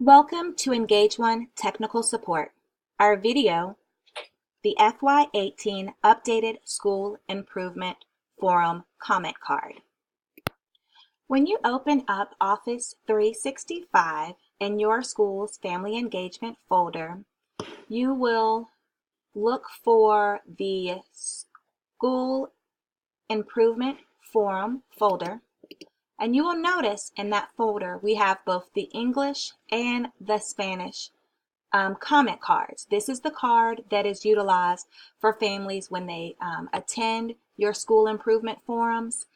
Welcome to Engage One Technical Support. Our video, the FY18 Updated School Improvement Forum Comment Card. When you open up Office 365 in your school's Family Engagement folder, you will look for the School Improvement Forum folder. And you will notice in that folder we have both the English and the Spanish comment cards. This is the card that is utilized for families when they attend your school improvement forums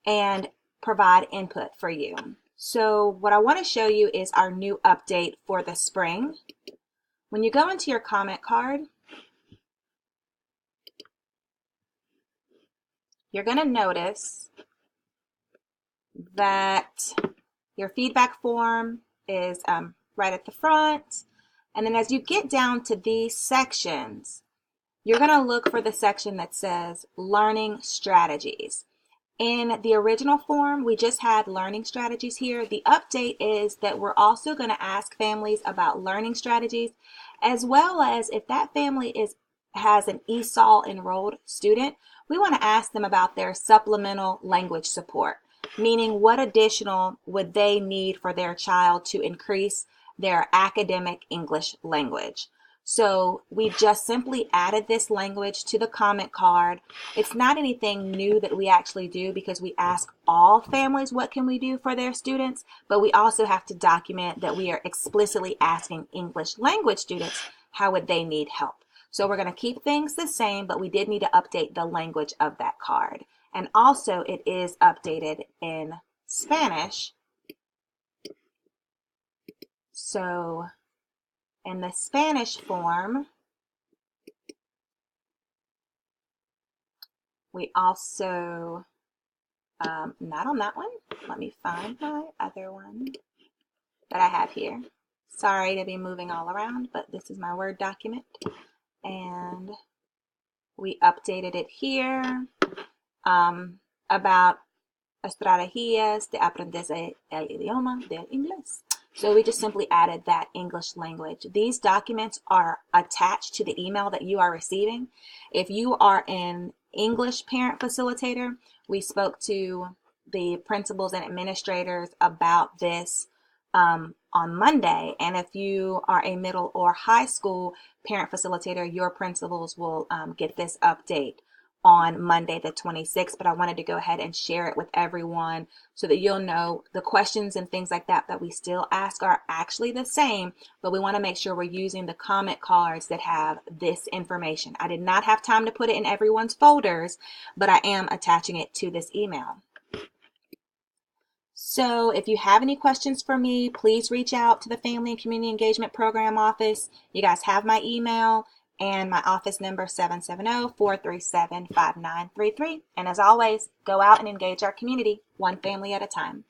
and provide input for you. So what I want to show you is our new update for the spring. When you go into your comment card, you're going to notice that your feedback form is right at the front. And then as you get down to these sections, you're going to look for the section that says Learning Strategies. In the original form, we just had learning strategies here. The update is that we're also going to ask families about learning strategies, as well as if that family has an ESOL enrolled student, we want to ask them about their supplemental language support. Meaning what additional would they need for their child to increase their academic English language. So we just simply added this language to the comment card. It's not anything new that we actually do because we ask all families what can we do for their students, but we also have to document that we are explicitly asking English language students how would they need help. So we're going to keep things the same, but we did need to update the language of that card. And also it is updated in Spanish. So in the Spanish form, we also, not on that one, let me find my other one that I have here. Sorry to be moving all around, but this is my Word document. And we updated it here. About estrategias de aprender el idioma del inglés. So we just simply added that English language. These documents are attached to the email that you are receiving. If you are an English parent facilitator, we spoke to the principals and administrators about this on Monday. And if you are a middle or high school parent facilitator, your principals will get this update on Monday the 26th, but I wanted to go ahead and share it with everyone so that you'll know the questions and things like that we still ask are actually the same, but we want to make sure we're using the comment cards that have this information. I did not have time to put it in everyone's folders, but I am attaching it to this email. So if you have any questions for me, please reach out to the Family and Community Engagement Program office. You guys have my email and my office number 770-437-5933. And as always, go out and engage our community, one family at a time.